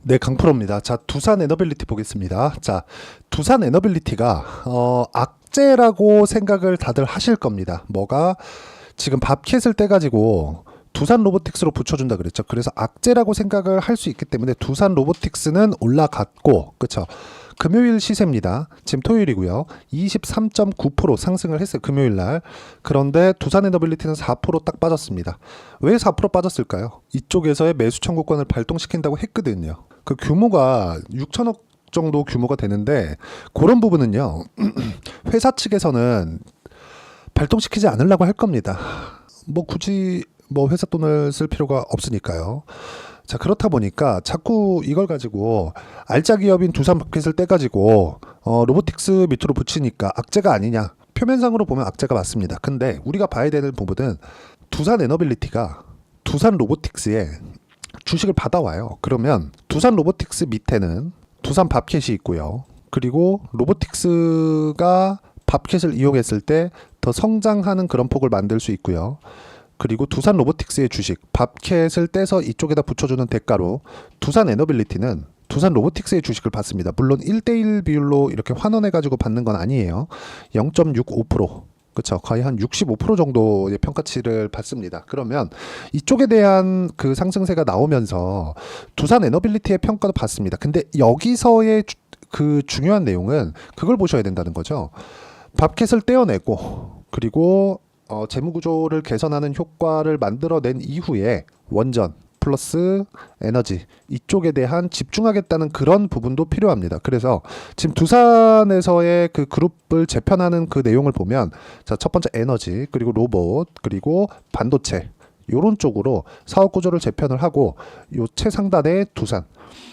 네, 강프로입니다. 자, 두산 에너빌리티 보겠습니다. 자, 두산 에너빌리티가 악재라고 생각을 다들 하실 겁니다. 뭐가 지금 밥캣을 떼가지고 두산 로보틱스로 붙여준다 그랬죠. 그래서 악재라고 생각을 할 수 있기 때문에 두산 로보틱스는 올라갔고, 그쵸? 금요일 시세입니다. 지금 토요일이고요. 23.9% 상승을 했어요. 금요일 날. 그런데 두산 에너빌리티는 4%딱 빠졌습니다. 왜 4% 빠졌을까요? 이쪽에서의 매수 청구권을 발동시킨다고 했거든요. 그 규모가 6천억 정도 규모가 되는데 그런 부분은요. 회사 측에서는 발동시키지 않으려고 할 겁니다. 뭐 굳이 뭐 회사 돈을 쓸 필요가 없으니까요. 자, 그렇다 보니까 자꾸 이걸 가지고 알짜 기업인 두산 마켓을 떼가지고 로보틱스 밑으로 붙이니까 악재가 아니냐. 표면상으로 보면 악재가 맞습니다. 근데 우리가 봐야 되는 부분은 두산 에너빌리티가 두산 로보틱스에 주식을 받아와요. 그러면 두산 로보틱스 밑에는 두산 밥캣이 있고요. 그리고 로보틱스가 밥캣을 이용했을 때 더 성장하는 그런 폭을 만들 수 있고요. 그리고 두산 로보틱스의 주식, 밥캣을 떼서 이쪽에다 붙여주는 대가로 두산 에너빌리티는 두산 로보틱스의 주식을 받습니다. 물론 1대1 비율로 이렇게 환원해가지고 받는 건 아니에요. 0.65%. 그렇죠. 거의 한 65% 정도의 평가치를 받습니다. 그러면 이쪽에 대한 그 상승세가 나오면서 두산 에너빌리티의 평가도 받습니다. 근데 여기서의 그 중요한 내용은 그걸 보셔야 된다는 거죠. 밥캣을 떼어내고 그리고 재무구조를 개선하는 효과를 만들어낸 이후에 원전 플러스 에너지 이쪽에 대한 집중하겠다는 그런 부분도 필요합니다. 그래서 지금 두산에서의 그 그룹을 재편하는 그 내용을 보면 자, 첫 번째 에너지 그리고 로봇 그리고 반도체 요런 쪽으로 사업 구조를 재편을 하고 요 최상단에 두산.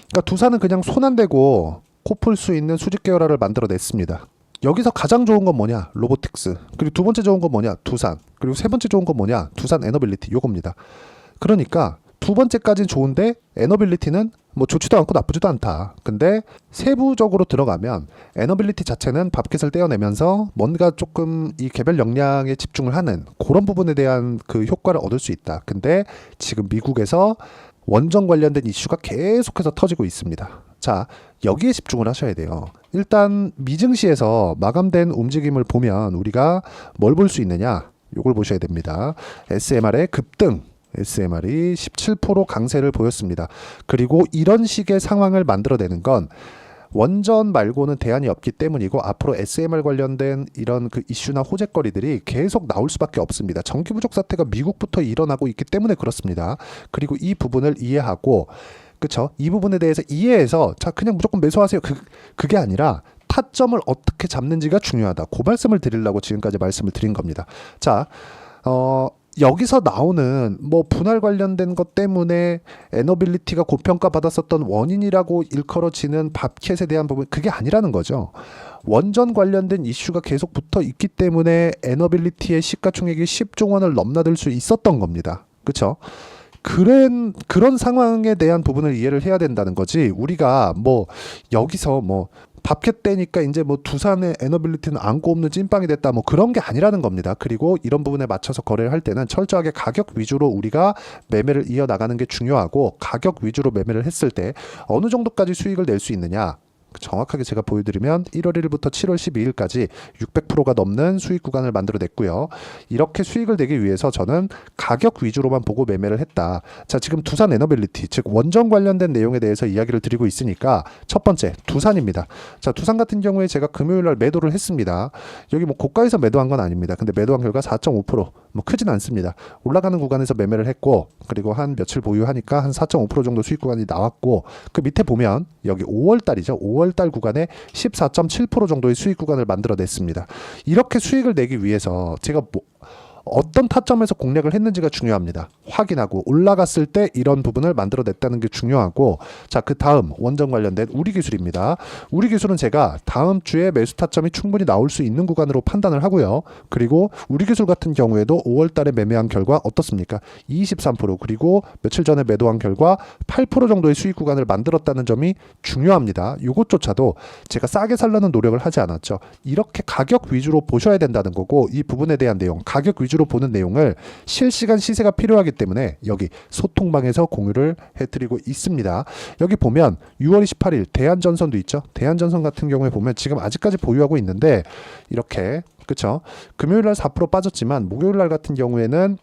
그러니까 두산은 그냥 손 안 대고 코 풀 수 있는 수직 계열화를 만들어냈습니다. 여기서 가장 좋은 건 뭐냐? 로보틱스. 그리고 두 번째 좋은 건 뭐냐? 두산. 그리고 세 번째 좋은 건 뭐냐? 두산 에너빌리티. 요겁니다. 그러니까 두 번째까지는 좋은데 에너빌리티는 뭐 좋지도 않고 나쁘지도 않다. 근데 세부적으로 들어가면 에너빌리티 자체는 밥캣을 떼어내면서 뭔가 조금 이 개별 역량에 집중을 하는 그런 부분에 대한 그 효과를 얻을 수 있다. 근데 지금 미국에서 원전 관련된 이슈가 계속해서 터지고 있습니다. 자, 여기에 집중을 하셔야 돼요. 일단 미증시에서 마감된 움직임을 보면 우리가 뭘 볼 수 있느냐? 요걸 보셔야 됩니다. SMR의 급등. SMR이 17% 강세를 보였습니다. 그리고 이런 식의 상황을 만들어내는 건 원전 말고는 대안이 없기 때문이고 앞으로 SMR 관련된 이런 그 이슈나 호재거리들이 계속 나올 수밖에 없습니다. 전기 부족 사태가 미국부터 일어나고 있기 때문에 그렇습니다. 그리고 이 부분을 이해하고 그쵸? 이 부분에 대해서 이해해서 자 그냥 무조건 매수하세요. 그게 아니라 타점을 어떻게 잡는지가 중요하다. 그 말씀을 드리려고 지금까지 말씀을 드린 겁니다. 자, 여기서 나오는 뭐 분할 관련된 것 때문에 에너빌리티가 고평가 받았었던 원인이라고 일컬어지는 밥캣에 대한 부분 그게 아니라는 거죠. 원전 관련된 이슈가 계속 붙어 있기 때문에 에너빌리티의 시가총액이 10조 원을 넘나들 수 있었던 겁니다. 그렇죠? 그런 상황에 대한 부분을 이해를 해야 된다는 거지. 우리가 뭐 여기서 뭐 밥캣 때니까 이제 뭐 두산의 에너빌리티는 안고 없는 찐빵이 됐다 뭐 그런 게 아니라는 겁니다. 그리고 이런 부분에 맞춰서 거래를 할 때는 철저하게 가격 위주로 우리가 매매를 이어나가는 게 중요하고 가격 위주로 매매를 했을 때 어느 정도까지 수익을 낼 수 있느냐. 정확하게 제가 보여드리면 1월 1일부터 7월 12일까지 600%가 넘는 수익 구간을 만들어냈고요. 이렇게 수익을 내기 위해서 저는 가격 위주로만 보고 매매를 했다. 자, 지금 두산 에너빌리티, 즉 원전 관련된 내용에 대해서 이야기를 드리고 있으니까 첫 번째 두산입니다. 자, 두산 같은 경우에 제가 금요일날 매도를 했습니다. 여기 뭐 고가에서 매도한 건 아닙니다. 근데 매도한 결과 4.5%, 뭐 크진 않습니다. 올라가는 구간에서 매매를 했고 그리고 한 며칠 보유하니까 한 4.5% 정도 수익 구간이 나왔고 그 밑에 보면 여기 5월달이죠. 5월달 구간에 14.7% 정도의 수익 구간을 만들어냈습니다. 이렇게 수익을 내기 위해서 제가 어떤 타점에서 공략을 했는지가 중요합니다. 확인하고 올라갔을 때 이런 부분을 만들어냈다는 게 중요하고 자, 그 다음 원전 관련된 우리 기술입니다. 우리 기술은 제가 다음 주에 매수 타점이 충분히 나올 수 있는 구간으로 판단을 하고요. 그리고 우리 기술 같은 경우에도 5월 달에 매매한 결과 어떻습니까? 23% 그리고 며칠 전에 매도한 결과 8% 정도의 수익 구간을 만들었다는 점이 중요합니다. 이것조차도 제가 싸게 살려는 노력을 하지 않았죠. 이렇게 가격 위주로 보셔야 된다는 거고 이 부분에 대한 내용 가격 위주로 위주로 보는 내용을 실시간 시세가 필요하기 때문에 여기 소통방에서 공유를 해드리고 있습니다. 여기 보면 6월 28일 대한전선도 있죠. 대한전선 같은 경우에 보면 지금 아직까지 보유하고 있는데 이렇게 그쵸? 금요일날 4% 빠졌지만 목요일날 같은 경우에는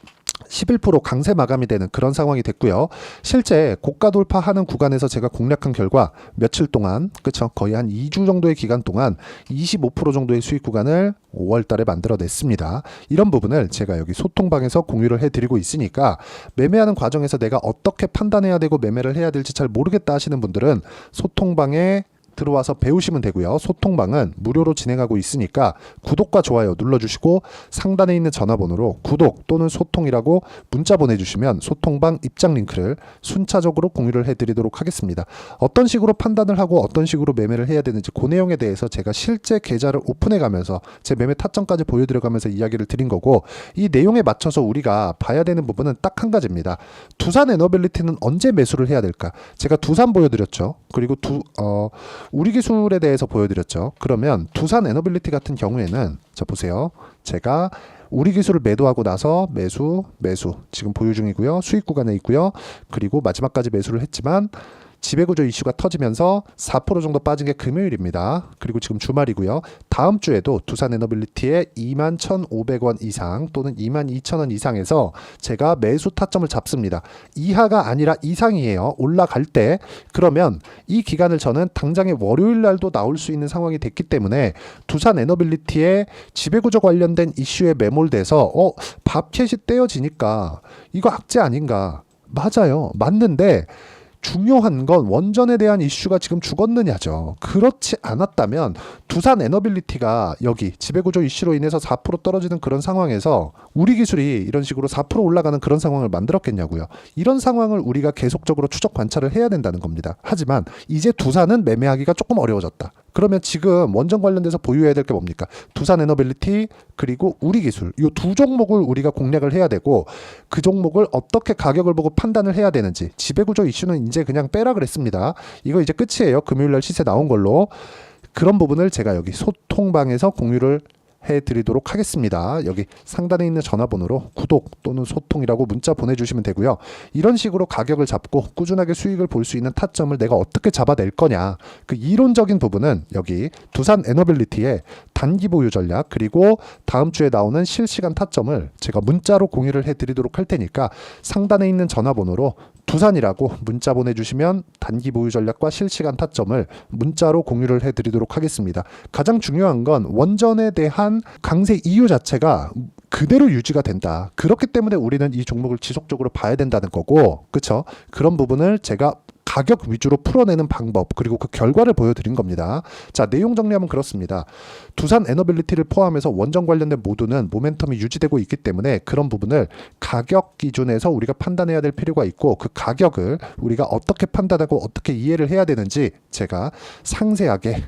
11% 강세 마감이 되는 그런 상황이 됐고요. 실제 고가 돌파하는 구간에서 제가 공략한 결과 며칠 동안 그쵸? 거의 한 2주 정도의 기간 동안 25% 정도의 수익 구간을 5월 달에 만들어냈습니다. 이런 부분을 제가 여기 소통방에서 공유를 해드리고 있으니까 매매하는 과정에서 내가 어떻게 판단해야 되고 매매를 해야 될지 잘 모르겠다 하시는 분들은 소통방에 들어와서 배우시면 되고요. 소통방은 무료로 진행하고 있으니까 구독과 좋아요 눌러주시고 상단에 있는 전화번호로 구독 또는 소통이라고 문자 보내주시면 소통방 입장 링크를 순차적으로 공유를 해드리도록 하겠습니다. 어떤 식으로 판단을 하고 어떤 식으로 매매를 해야 되는지 그 내용에 대해서 제가 실제 계좌를 오픈해가면서 제 매매 타점까지 보여드려가면서 이야기를 드린 거고, 이 내용에 맞춰서 우리가 봐야 되는 부분은 딱 한 가지입니다. 두산 에너빌리티는 언제 매수를 해야 될까? 제가 두산 보여드렸죠. 그리고 우리 기술에 대해서 보여드렸죠. 그러면 두산 에너빌리티 같은 경우에는 자 보세요. 제가 우리 기술을 매도하고 나서 매수 지금 보유 중이고요. 수익 구간에 있고요. 그리고 마지막까지 매수를 했지만 지배구조 이슈가 터지면서 4% 정도 빠진 게 금요일입니다. 그리고 지금 주말이고요. 다음 주에도 두산 에너빌리티의 21,500원 이상 또는 22,000원 이상에서 제가 매수 타점을 잡습니다. 이하가 아니라 이상이에요. 올라갈 때. 그러면 이 기간을 저는 당장의 월요일 날도 나올 수 있는 상황이 됐기 때문에 두산 에너빌리티의 지배구조 관련된 이슈에 매몰돼서 밥캣이 떼어지니까 이거 악재 아닌가? 맞아요. 맞는데 중요한 건 원전에 대한 이슈가 지금 죽었느냐죠. 그렇지 않았다면 두산 에너빌리티가 여기 지배구조 이슈로 인해서 4% 떨어지는 그런 상황에서 우리 기술이 이런 식으로 4% 올라가는 그런 상황을 만들었겠냐고요. 이런 상황을 우리가 계속적으로 추적 관찰을 해야 된다는 겁니다. 하지만 이제 두산은 매매하기가 조금 어려워졌다. 그러면 지금 원전 관련돼서 보유해야 될 게 뭡니까? 두산 에너빌리티 그리고 우리 기술, 이 두 종목을 우리가 공략을 해야 되고, 그 종목을 어떻게 가격을 보고 판단을 해야 되는지, 지배구조 이슈는 이제 그냥 빼라 그랬습니다. 이거 이제 끝이에요. 금요일날 시세 나온 걸로. 그런 부분을 제가 여기 소통방에서 공유를 해드리도록 하겠습니다. 여기 상단에 있는 전화번호로 구독 또는 소통이라고 문자 보내주시면 되고요. 이런 식으로 가격을 잡고 꾸준하게 수익을 볼 수 있는 타점을 내가 어떻게 잡아낼 거냐, 그 이론적인 부분은 여기 두산 에너빌리티의 단기 보유 전략 그리고 다음 주에 나오는 실시간 타점을 제가 문자로 공유를 해드리도록 할 테니까 상단에 있는 전화번호로 두산이라고 문자 보내주시면 단기 보유 전략과 실시간 타점을 문자로 공유를 해드리도록 하겠습니다. 가장 중요한 건 원전에 대한 강세 이유 자체가 그대로 유지가 된다. 그렇기 때문에 우리는 이 종목을 지속적으로 봐야 된다는 거고, 그쵸? 그런 부분을 제가 가격 위주로 풀어내는 방법 그리고 그 결과를 보여드린 겁니다. 자, 내용 정리하면 그렇습니다. 두산 에너빌리티를 포함해서 원전 관련된 모두는 모멘텀이 유지되고 있기 때문에 그런 부분을 가격 기준에서 우리가 판단해야 될 필요가 있고, 그 가격을 우리가 어떻게 판단하고 어떻게 이해를 해야 되는지 제가 상세하게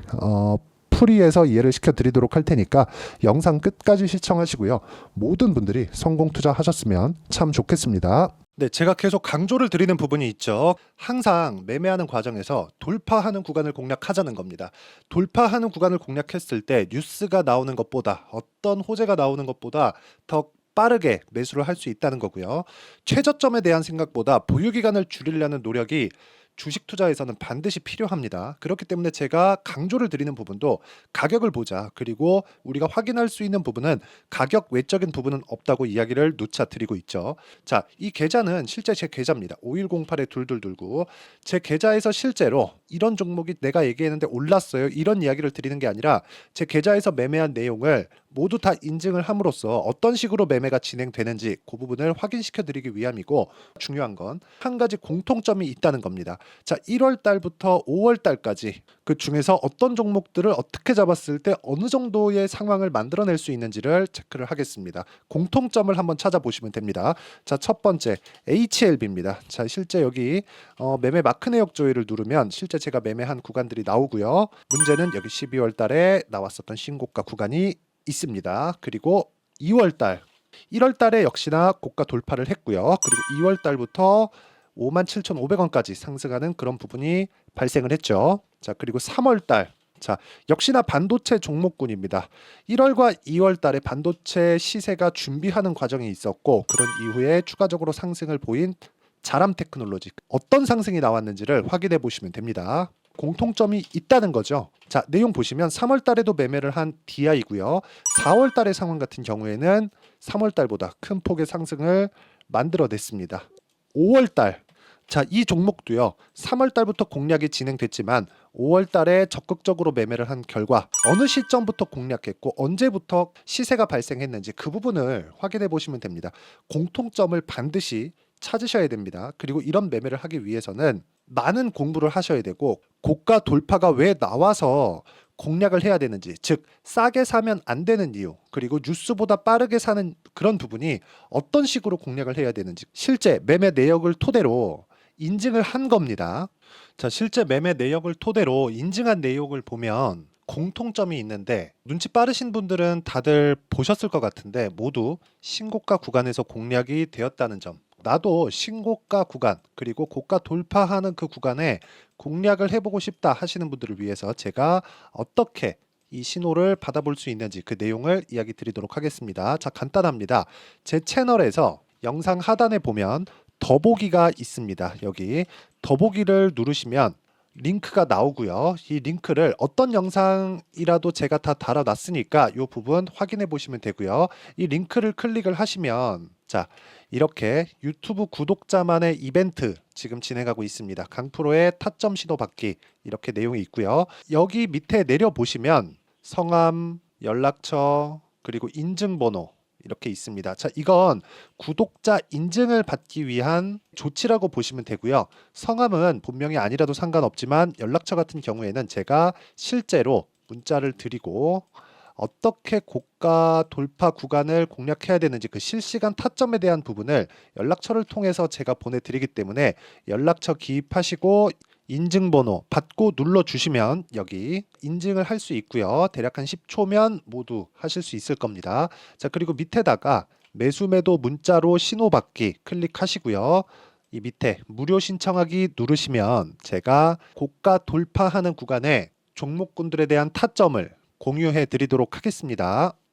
풀이해서 이해를 시켜드리도록 할 테니까 영상 끝까지 시청하시고요. 모든 분들이 성공 투자하셨으면 참 좋겠습니다. 네, 제가 계속 강조를 드리는 부분이 있죠. 항상 매매하는 과정에서 돌파하는 구간을 공략하자는 겁니다. 돌파하는 구간을 공략했을 때 뉴스가 나오는 것보다, 어떤 호재가 나오는 것보다 더 빠르게 매수를 할 수 있다는 거고요. 최저점에 대한 생각보다 보유 기간을 줄이려는 노력이 주식 투자에서는 반드시 필요합니다. 그렇기 때문에 제가 강조를 드리는 부분도 가격을 보자. 그리고 우리가 확인할 수 있는 부분은 가격 외적인 부분은 없다고 이야기를 누차 드리고 있죠. 자, 이 계좌는 실제 제 계좌입니다. 5108-2229. 제 계좌에서 실제로 이런 종목이 내가 얘기했는데 올랐어요. 이런 이야기를 드리는 게 아니라 제 계좌에서 매매한 내용을 모두 다 인증을 함으로써 어떤 식으로 매매가 진행되는지 그 부분을 확인시켜 드리기 위함이고, 중요한 건 한 가지 공통점이 있다는 겁니다. 자, 1월 달부터 5월 달까지 그 중에서 어떤 종목들을 어떻게 잡았을 때 어느 정도의 상황을 만들어낼 수 있는지를 체크를 하겠습니다. 공통점을 한번 찾아보시면 됩니다. 자, 첫 번째 HLB입니다. 자, 실제 여기 매매 마크 내역 조회를 누르면 실제 제가 매매한 구간들이 나오고요. 문제는 여기 12월 달에 나왔었던 신고가 구간이 있습니다. 그리고 2월 달, 1월 달에 역시나 고가 돌파를 했고요. 그리고 2월 달부터 57,500원까지 상승하는 그런 부분이 발생을 했죠. 자, 그리고 3월 달 자, 역시나 반도체 종목군입니다. 1월과 2월 달에 반도체 시세가 준비하는 과정이 있었고 그런 이후에 추가적으로 상승을 보인 자람 테크놀로지 어떤 상승이 나왔는지를 확인해 보시면 됩니다. 공통점이 있다는 거죠. 자, 내용 보시면 3월 달에도 매매를 한 DI고요. 4월 달의 상황 같은 경우에는 3월 달보다 큰 폭의 상승을 만들어냈습니다. 5월 달 자, 이 종목도요. 3월 달부터 공략이 진행됐지만 5월 달에 적극적으로 매매를 한 결과 어느 시점부터 공략했고 언제부터 시세가 발생했는지 그 부분을 확인해 보시면 됩니다. 공통점을 반드시 찾으셔야 됩니다. 그리고 이런 매매를 하기 위해서는 많은 공부를 하셔야 되고 고가 돌파가 왜 나와서 공략을 해야 되는지, 즉 싸게 사면 안 되는 이유, 그리고 뉴스보다 빠르게 사는 그런 부분이 어떤 식으로 공략을 해야 되는지 실제 매매 내역을 토대로 인증을 한 겁니다. 자, 실제 매매 내역을 토대로 인증한 내용을 보면 공통점이 있는데 눈치 빠르신 분들은 다들 보셨을 것 같은데 모두 신고가 구간에서 공략이 되었다는 점. 나도 신고가 구간 그리고 고가 돌파하는 그 구간에 공략을 해보고 싶다 하시는 분들을 위해서 제가 어떻게 이 신호를 받아볼 수 있는지 그 내용을 이야기 드리도록 하겠습니다. 자, 간단합니다. 제 채널에서 영상 하단에 보면 더보기가 있습니다. 여기 더보기를 누르시면 링크가 나오고요. 이 링크를 어떤 영상이라도 제가 다 달아놨으니까 이 부분 확인해 보시면 되고요. 이 링크를 클릭을 하시면 자, 이렇게 유튜브 구독자만의 이벤트 지금 진행하고 있습니다. 강프로의 타점 신호 받기 이렇게 내용이 있고요. 여기 밑에 내려 보시면 성함, 연락처, 그리고 인증번호 이렇게 있습니다. 자, 이건 구독자 인증을 받기 위한 조치라고 보시면 되고요. 성함은 본명이 아니라도 상관없지만 연락처 같은 경우에는 제가 실제로 문자를 드리고 어떻게 고가 돌파 구간을 공략해야 되는지 그 실시간 타점에 대한 부분을 연락처를 통해서 제가 보내드리기 때문에 연락처 기입하시고 인증번호 받고 눌러주시면 여기 인증을 할 수 있고요. 대략 한 10초면 모두 하실 수 있을 겁니다. 자, 그리고 밑에다가 매수매도 문자로 신호받기 클릭하시고요. 이 밑에 무료 신청하기 누르시면 제가 고가 돌파하는 구간에 종목군들에 대한 타점을 공유해 드리도록 하겠습니다.